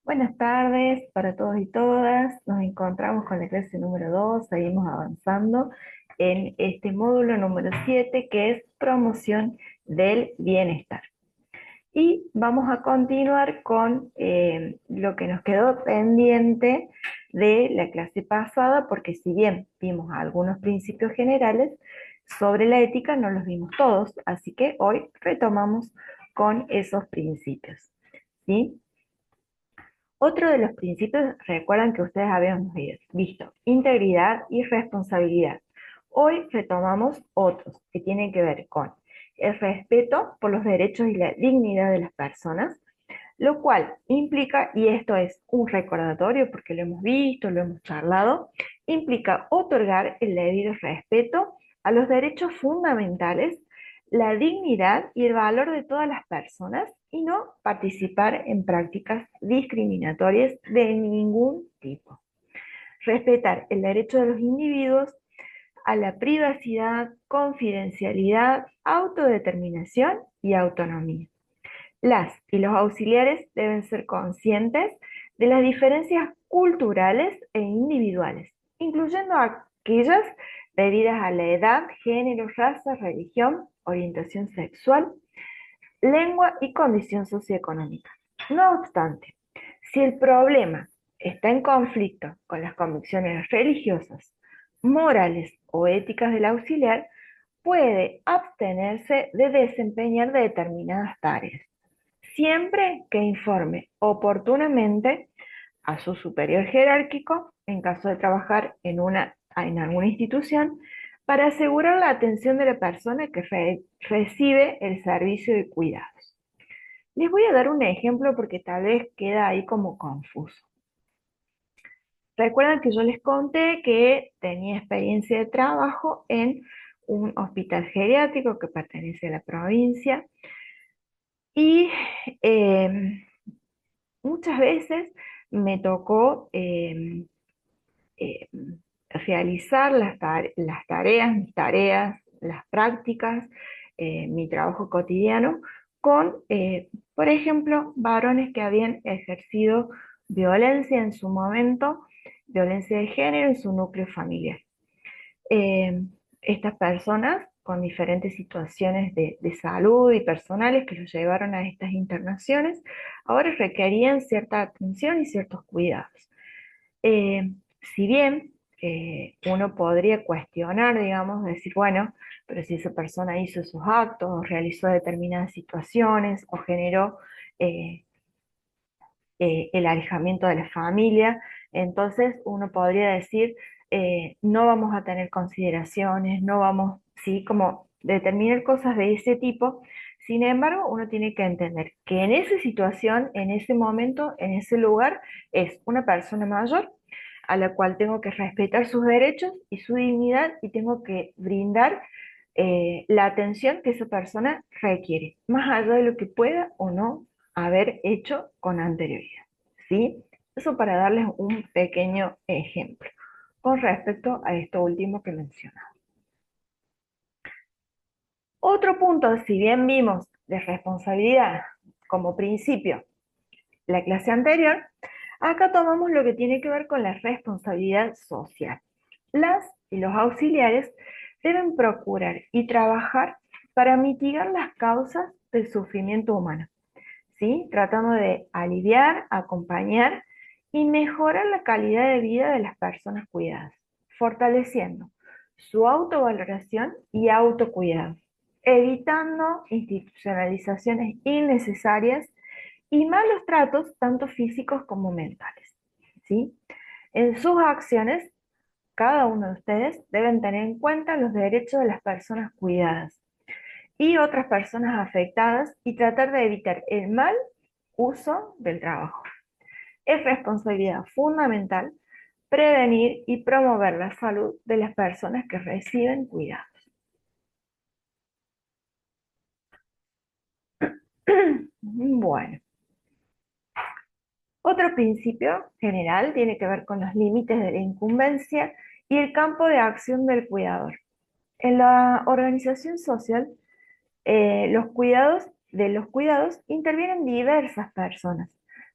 Buenas tardes para todos y todas. Nos encontramos con la clase número 2. Seguimos avanzando en este módulo número 7, que es promoción del bienestar. Y vamos a continuar con lo que nos quedó pendiente de la clase pasada, porque si bien vimos algunos principios generales, sobre la ética no los vimos todos, así que hoy retomamos con esos principios. ¿Sí? Otro de los principios, recuerdan que ustedes habían visto, integridad y responsabilidad. Hoy retomamos otros que tienen que ver con el respeto por los derechos y la dignidad de las personas, lo cual implica, y esto es un recordatorio porque lo hemos visto, lo hemos charlado, implica otorgar el debido respeto a los derechos fundamentales, la dignidad y el valor de todas las personas y no participar en prácticas discriminatorias de ningún tipo. Respetar el derecho de los individuos a la privacidad, confidencialidad, autodeterminación y autonomía. Las y los auxiliares deben ser conscientes de las diferencias culturales e individuales, incluyendo aquellas debidas a la edad, género, raza, religión, orientación sexual, lengua y condición socioeconómica. No obstante, si el problema está en conflicto con las convicciones religiosas, morales o éticas del auxiliar, puede abstenerse de desempeñar determinadas tareas siempre que informe oportunamente a su superior jerárquico en caso de trabajar en alguna institución para asegurar la atención de la persona que recibe el servicio de cuidados. Les voy a dar un ejemplo porque tal vez queda ahí como confuso. Recuerdan que yo les conté que tenía experiencia de trabajo en un hospital geriátrico que pertenece a la provincia y eh, muchas veces me tocó eh, realizar las tareas, mis tareas, las prácticas, mi trabajo cotidiano con, por ejemplo, varones que habían ejercido violencia en su momento, violencia de género en su núcleo familiar. Eh, Estas personas con diferentes situaciones de salud y personales que los llevaron a estas internaciones, ahora requerían cierta atención y ciertos cuidados. Eh, si bien uno podría cuestionar, digamos, decir, bueno, pero si esa persona hizo esos actos, o realizó determinadas situaciones, o generó eh, el alejamiento de la familia, entonces uno podría decir, no vamos a tener consideraciones, no vamos, sí, como determinar cosas de ese tipo. Sin embargo, uno tiene que entender que en esa situación, en ese momento, en ese lugar, es una persona mayor a la cual tengo que respetar sus derechos y su dignidad y tengo que brindar la atención que esa persona requiere, más allá de lo que pueda o no haber hecho con anterioridad. ¿Sí? Eso para darles un pequeño ejemplo con respecto a esto último que mencionaba. Otro punto, si bien vimos de responsabilidad como principio la clase anterior, acá tomamos lo que tiene que ver con la responsabilidad social. Las y los auxiliares deben procurar y trabajar para mitigar las causas del sufrimiento humano, ¿sí? Tratando de aliviar, acompañar y mejorar la calidad de vida de las personas cuidadas, fortaleciendo su autovaloración y autocuidado, evitando institucionalizaciones innecesarias y malos tratos tanto físicos como mentales, ¿sí? En sus acciones, cada uno de ustedes deben tener en cuenta los derechos de las personas cuidadas y otras personas afectadas y tratar de evitar el mal uso del trabajo. Es responsabilidad fundamental prevenir y promover la salud de las personas que reciben cuidados. Bueno, otro principio general tiene que ver con los límites de la incumbencia y el campo de acción del cuidador. En la organización social, los cuidados intervienen diversas personas,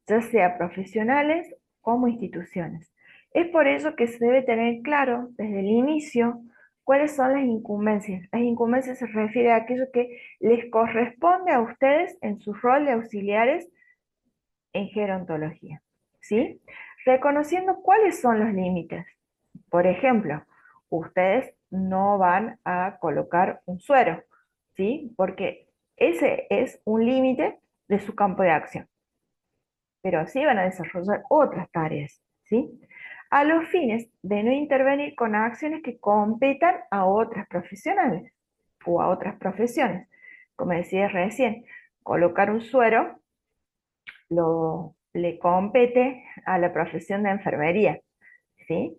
ya sea profesionales como instituciones. Es por ello que se debe tener claro desde el inicio cuáles son las incumbencias. Las incumbencias se refiere a aquello que les corresponde a ustedes en su rol de auxiliares en gerontología, ¿sí? Reconociendo cuáles son los límites. Por ejemplo, ustedes no van a colocar un suero, ¿sí? Porque ese es un límite de su campo de acción, pero sí van a desarrollar otras tareas, ¿sí? A los fines de no intervenir con acciones que competan a otras profesionales o a otras profesiones. Como decía recién, colocar un suero le compete a la profesión de enfermería, ¿sí?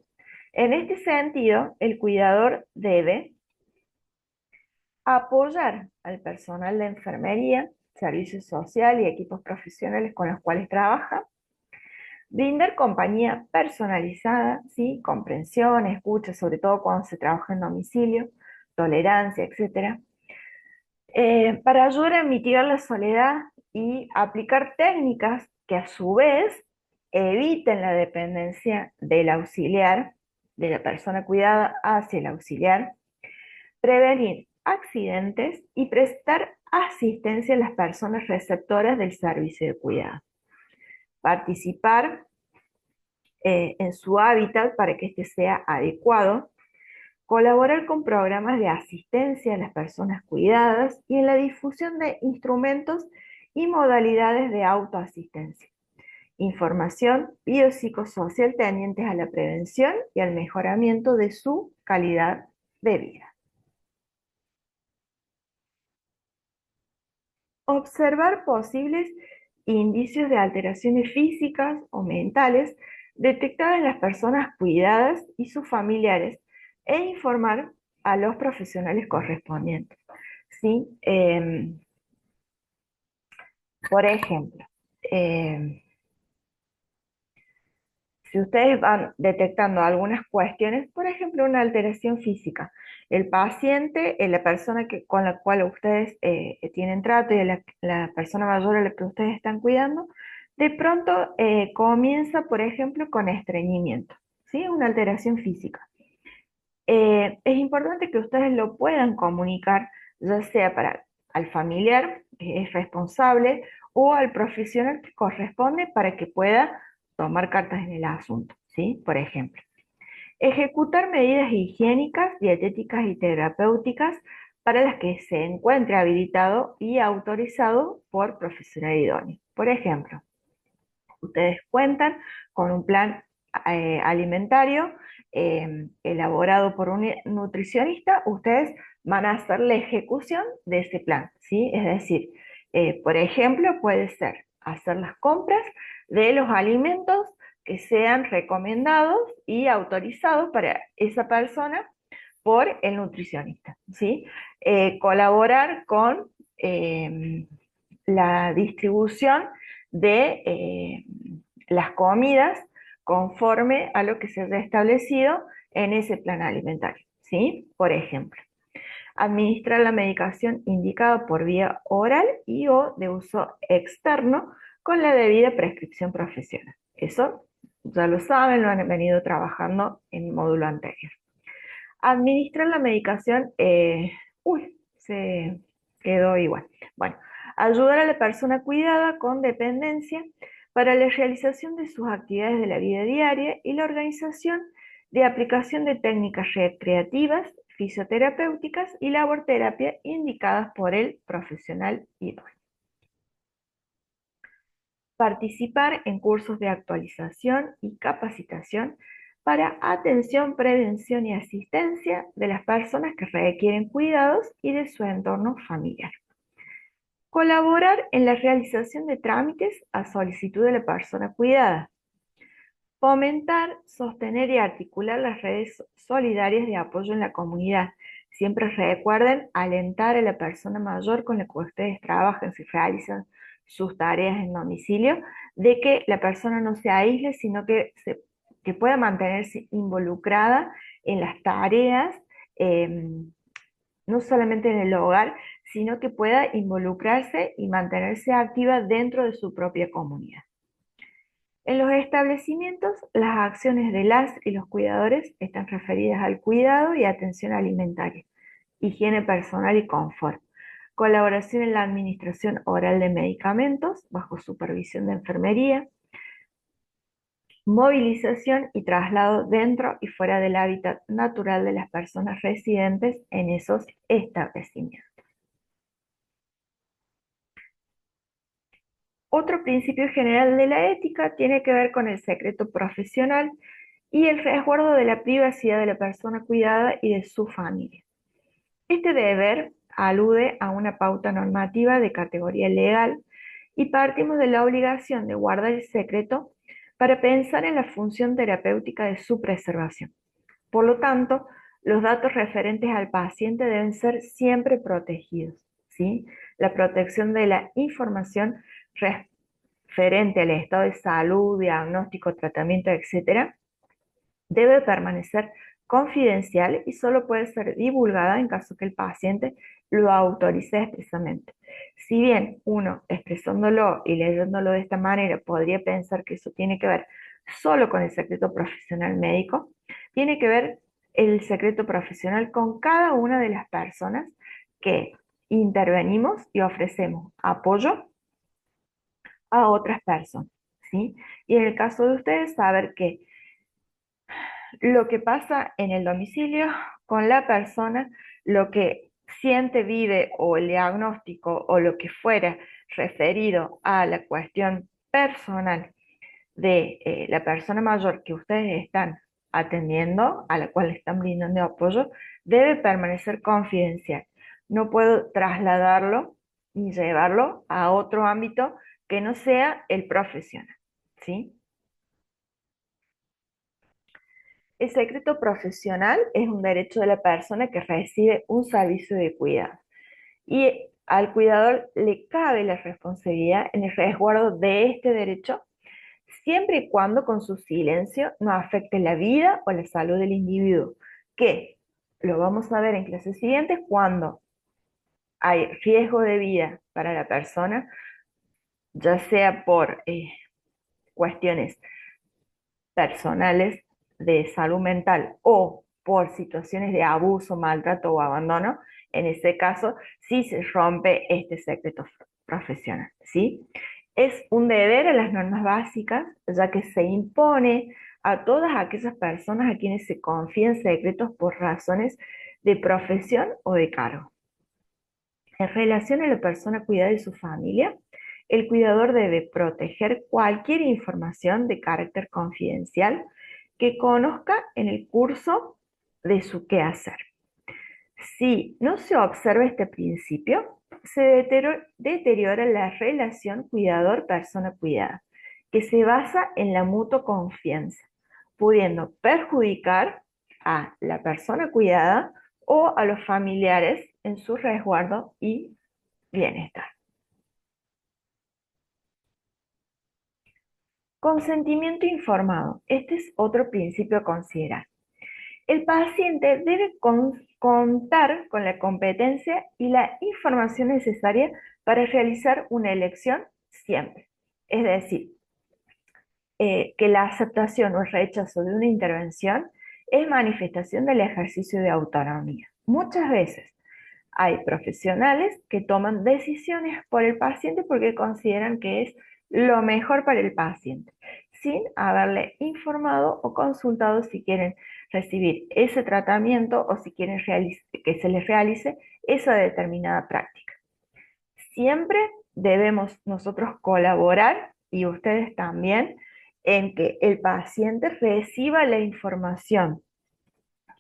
En este sentido, el cuidador debe apoyar al personal de enfermería, servicio social y equipos profesionales con los cuales trabaja, brindar compañía personalizada, ¿sí? Comprensión, escucha, sobre todo cuando se trabaja en domicilio, tolerancia, etcétera, para ayudar a mitigar la soledad y aplicar técnicas que a su vez eviten la dependencia del auxiliar, de la persona cuidada hacia el auxiliar, prevenir accidentes y prestar asistencia a las personas receptoras del servicio de cuidado. Participar en su hábitat para que éste sea adecuado, colaborar con programas de asistencia a las personas cuidadas y en la difusión de instrumentos y modalidades de autoasistencia. Información biopsicosocial tendientes a la prevención y al mejoramiento de su calidad de vida. Observar posibles indicios de alteraciones físicas o mentales detectadas en las personas cuidadas y sus familiares e informar a los profesionales correspondientes. ¿Sí? Por ejemplo, eh, si ustedes van detectando algunas cuestiones, por ejemplo, una alteración física, el paciente, la persona con la cual ustedes tienen trato y la persona mayor a la que ustedes están cuidando, de pronto comienza, por ejemplo, con estreñimiento, ¿sí? Una alteración física. Es importante que ustedes lo puedan comunicar, ya sea para al familiar que es responsable o al profesional que corresponde para que pueda tomar cartas en el asunto, ¿sí? Por ejemplo, ejecutar medidas higiénicas, dietéticas y terapéuticas para las que se encuentre habilitado y autorizado por profesional idóneo. Por ejemplo, ustedes cuentan con un plan alimentario elaborado por un nutricionista, ustedes van a hacer la ejecución de ese plan, ¿sí? Es decir, por ejemplo, puede ser hacer las compras de los alimentos que sean recomendados y autorizados para esa persona por el nutricionista, ¿sí? Colaborar con la distribución de las comidas conforme a lo que se haya establecido en ese plan alimentario, ¿sí? Por ejemplo, administrar la medicación indicada por vía oral y o de uso externo con la debida prescripción profesional. Eso ya lo saben, lo han venido trabajando en el módulo anterior. Administrar la medicación, se quedó igual. Bueno, ayudar a la persona cuidada con dependencia para la realización de sus actividades de la vida diaria y la organización de aplicación de técnicas recreativas, fisioterapéuticas y laborterapia indicadas por el profesional idóneo. Participar en cursos de actualización y capacitación para atención, prevención y asistencia de las personas que requieren cuidados y de su entorno familiar. Colaborar en la realización de trámites a solicitud de la persona cuidada. Fomentar, sostener y articular las redes solidarias de apoyo en la comunidad. Siempre recuerden alentar a la persona mayor con la que ustedes trabajan, si realizan sus tareas en domicilio, de que la persona no se aísle, sino que pueda mantenerse involucrada en las tareas, eh, no solamente en el hogar, sino que pueda involucrarse y mantenerse activa dentro de su propia comunidad. En los establecimientos, las acciones de las y los cuidadores están referidas al cuidado y atención alimentaria, higiene personal y confort, colaboración en la administración oral de medicamentos bajo supervisión de enfermería, movilización y traslado dentro y fuera del hábitat natural de las personas residentes en esos establecimientos. Otro principio general de la ética tiene que ver con el secreto profesional y el resguardo de la privacidad de la persona cuidada y de su familia. Este deber alude a una pauta normativa de categoría legal y partimos de la obligación de guardar el secreto para pensar en la función terapéutica de su preservación. Por lo tanto, los datos referentes al paciente deben ser siempre protegidos, ¿sí? La protección de la información referente al estado de salud, diagnóstico, tratamiento, etcétera, debe permanecer confidencial y solo puede ser divulgada en caso que el paciente lo autorice expresamente. Si bien uno expresándolo y leyéndolo de esta manera podría pensar que eso tiene que ver solo con el secreto profesional médico, tiene que ver el secreto profesional con cada una de las personas que intervenimos y ofrecemos apoyo a otras personas, ¿sí? Y en el caso de ustedes, saber que lo que pasa en el domicilio con la persona, lo que siente, vive o el diagnóstico o lo que fuera referido a la cuestión personal de la persona mayor que ustedes están atendiendo, a la cual están brindando apoyo, debe permanecer confidencial. No puedo trasladarlo ni llevarlo a otro ámbito que no sea el profesional, ¿sí? El secreto profesional es un derecho de la persona que recibe un servicio de cuidado y al cuidador le cabe la responsabilidad en el resguardo de este derecho siempre y cuando con su silencio no afecte la vida o la salud del individuo, que lo vamos a ver en clases siguientes cuando hay riesgo de vida para la persona, ya sea por cuestiones personales de salud mental o por situaciones de abuso, maltrato o abandono, en ese caso sí se rompe este secreto profesional, ¿sí? Es un deber a las normas básicas, ya que se impone a todas aquellas personas a quienes se confían secretos por razones de profesión o de cargo. En relación a la persona cuidada y su familia, el cuidador debe proteger cualquier información de carácter confidencial que conozca en el curso de su quehacer. Si no se observa este principio, se deteriora la relación cuidador-persona cuidada, que se basa en la mutua confianza, pudiendo perjudicar a la persona cuidada o a los familiares en su resguardo y bienestar. Consentimiento informado. Este es otro principio a considerar. El paciente debe contar con la competencia y la información necesaria para realizar una elección siempre. Es decir, que la aceptación o el rechazo de una intervención es manifestación del ejercicio de autonomía. Muchas veces hay profesionales que toman decisiones por el paciente porque consideran que es lo mejor para el paciente, sin haberle informado o consultado si quieren recibir ese tratamiento o si quieren que se les realice esa determinada práctica. Siempre debemos nosotros colaborar y ustedes también en que el paciente reciba la información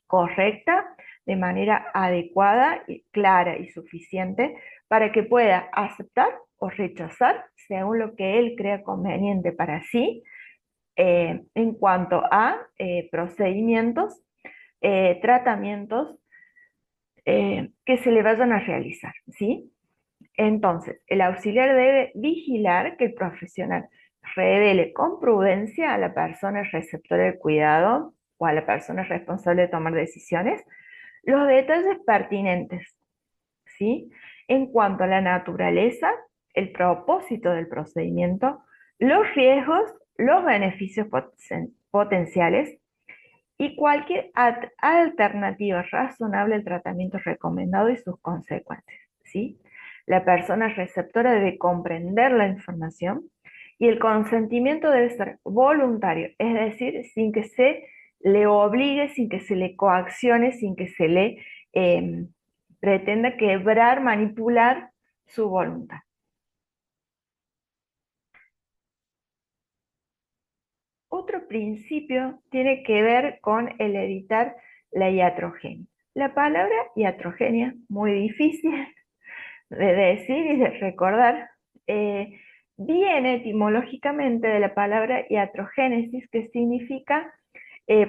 correcta, de manera adecuada, y clara y suficiente para que pueda aceptar o rechazar según lo que él crea conveniente para sí en cuanto a procedimientos, tratamientos que se le vayan a realizar, ¿sí? Entonces, el auxiliar debe vigilar que el profesional revele con prudencia a la persona receptora del cuidado o a la persona responsable de tomar decisiones los detalles pertinentes, ¿sí? En cuanto a la naturaleza, el propósito del procedimiento, los riesgos los beneficios potenciales y cualquier alternativa razonable al tratamiento recomendado y sus consecuencias, ¿sí? La persona receptora debe comprender la información y el consentimiento debe ser voluntario, es decir, sin que se le obligue, sin que se le coaccione, sin que se le eh, pretenda quebrar, manipular su voluntad. Otro principio tiene que ver con el evitar la iatrogenia. La palabra iatrogenia, muy difícil de decir y de recordar, eh, viene etimológicamente de la palabra iatrogénesis, que significa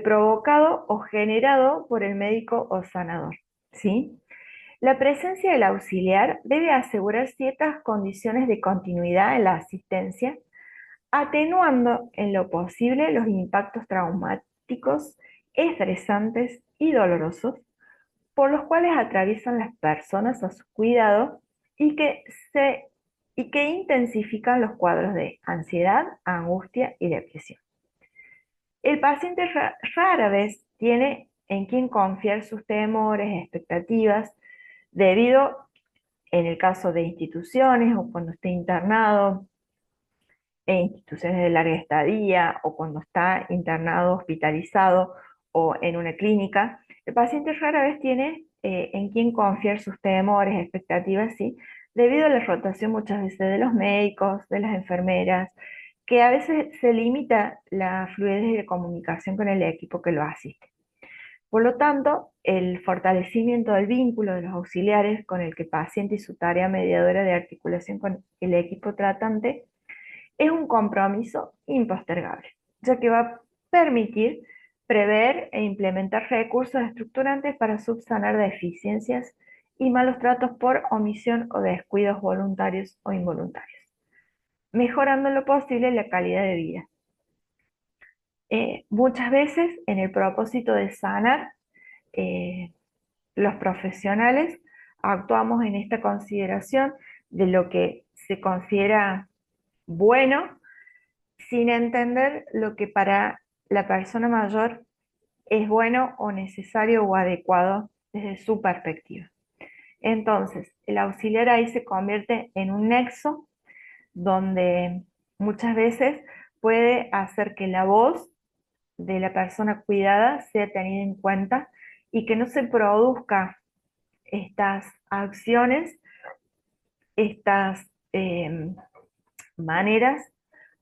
provocado o generado por el médico o sanador, ¿sí? La presencia del auxiliar debe asegurar ciertas condiciones de continuidad en la asistencia, atenuando en lo posible los impactos traumáticos, estresantes y dolorosos por los cuales atraviesan las personas a su cuidado y se, y que intensifican los cuadros de ansiedad, angustia y depresión. El paciente rara vez tiene en quien confiar sus temores, expectativas, debido, en el caso de instituciones o cuando esté internado, en instituciones de larga estadía o cuando está internado, hospitalizado o en una clínica, el paciente rara vez tiene en quién confiar sus temores, expectativas, ¿sí? Debido a la rotación muchas veces de los médicos, de las enfermeras, que a veces se limita la fluidez de comunicación con el equipo que lo asiste. Por lo tanto, el fortalecimiento del vínculo de los auxiliares con el que paciente y su tarea mediadora de articulación con el equipo tratante es un compromiso impostergable, ya que va a permitir prever e implementar recursos estructurantes para subsanar deficiencias y malos tratos por omisión o descuidos voluntarios o involuntarios, mejorando en lo posible la calidad de vida. Muchas veces, en el propósito de sanar, eh, los profesionales actuamos en esta consideración de lo que se considera bueno sin entender lo que para la persona mayor es bueno o necesario o adecuado desde su perspectiva. Entonces, el auxiliar ahí se convierte en un nexo donde muchas veces puede hacer que la voz de la persona cuidada sea tenida en cuenta y que no se produzca estas acciones, estas maneras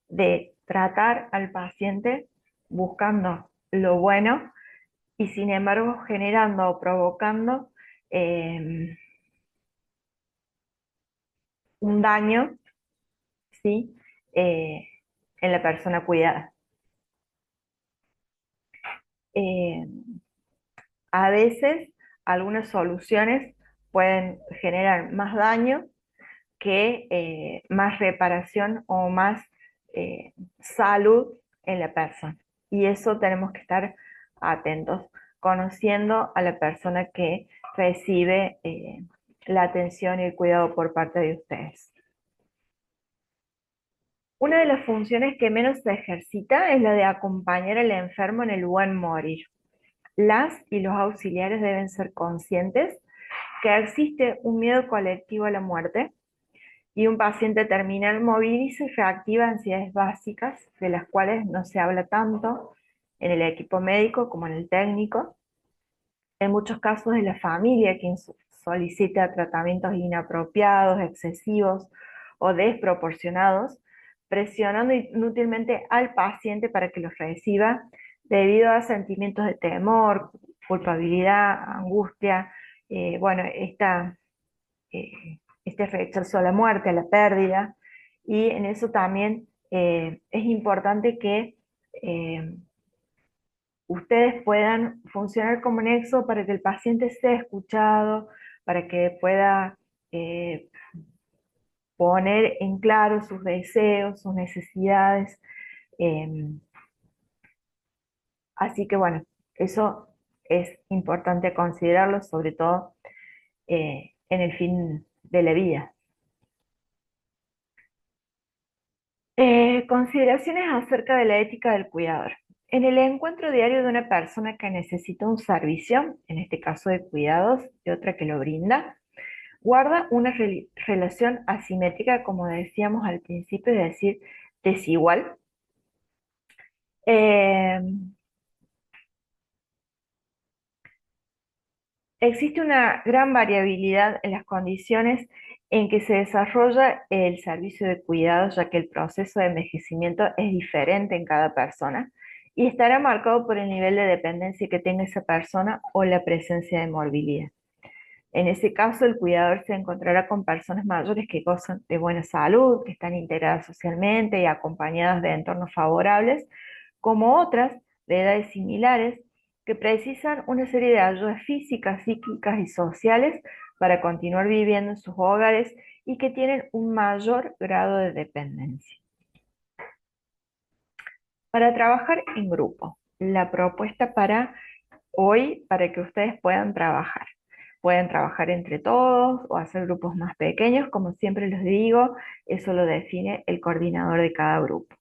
de tratar al paciente buscando lo bueno y sin embargo generando o provocando eh, un daño, ¿sí? Eh, en la persona cuidada. Eh, a veces algunas soluciones pueden generar más daño que más reparación o más salud en la persona. Y eso tenemos que estar atentos, conociendo a la persona que recibe la atención y el cuidado por parte de ustedes. Una de las funciones que menos se ejercita es la de acompañar al enfermo en el buen morir. Las y los auxiliares deben ser conscientes que existe un miedo colectivo a la muerte y un paciente terminal moviliza y reactiva ansiedades básicas de las cuales no se habla tanto en el equipo médico como en el técnico. En muchos casos es la familia quien solicita tratamientos inapropiados, excesivos o desproporcionados, presionando inútilmente al paciente para que los reciba debido a sentimientos de temor, culpabilidad, angustia, bueno, este rechazo a la muerte, a la pérdida, y en eso también es importante que eh, ustedes puedan funcionar como nexo para que el paciente sea escuchado, para que pueda eh, poner en claro sus deseos, sus necesidades. eh, Así que bueno, eso es importante considerarlo, sobre todo en el fin de la vida. Consideraciones acerca de la ética del cuidador. En el encuentro diario de una persona que necesita un servicio, en este caso de cuidados, y otra que lo brinda, guarda una relación asimétrica, como decíamos al principio, es decir, desigual. Eh, Existe una gran variabilidad en las condiciones en que se desarrolla el servicio de cuidados, ya que el proceso de envejecimiento es diferente en cada persona y estará marcado por el nivel de dependencia que tenga esa persona o la presencia de morbilidad. En ese caso, el cuidador se encontrará con personas mayores que gozan de buena salud, que están integradas socialmente y acompañadas de entornos favorables, como otras de edades similares que precisan una serie de ayudas físicas, psíquicas y sociales para continuar viviendo en sus hogares y que tienen un mayor grado de dependencia. Para trabajar en grupo, la propuesta para hoy, para que ustedes puedan trabajar. Pueden trabajar entre todos o hacer grupos más pequeños, como siempre les digo, eso lo define el coordinador de cada grupo.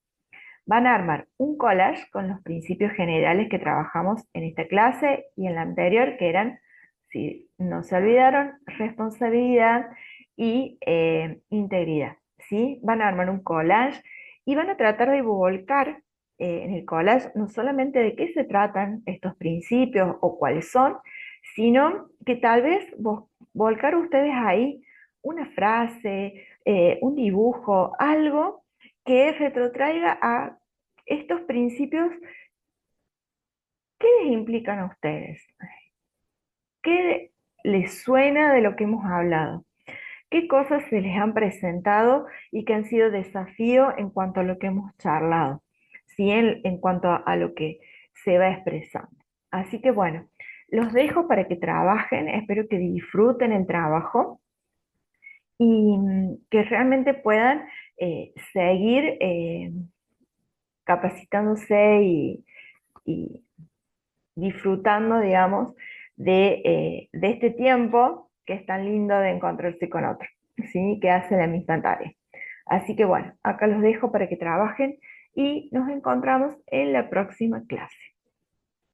Van a armar un collage con los principios generales que trabajamos en esta clase y en la anterior, que eran, si no se olvidaron, responsabilidad y integridad. ¿Sí? Van a armar un collage y van a tratar de volcar en el collage no solamente de qué se tratan estos principios o cuáles son, sino que tal vez volcar ustedes ahí una frase, un dibujo, algo que retrotraiga a estos principios. ¿Qué les implican a ustedes? ¿Qué les suena de lo que hemos hablado? ¿Qué cosas se les han presentado y que han sido desafío en cuanto a lo que hemos charlado? ¿Sí? En cuanto a lo que se va expresando. Así que bueno, los dejo para que trabajen, espero que disfruten el trabajo y que realmente puedan seguir capacitándose y disfrutando, digamos, de este tiempo que es tan lindo de encontrarse con otro, ¿sí? Que hace la misma tarea. Así que bueno, acá los dejo para que trabajen y nos encontramos en la próxima clase.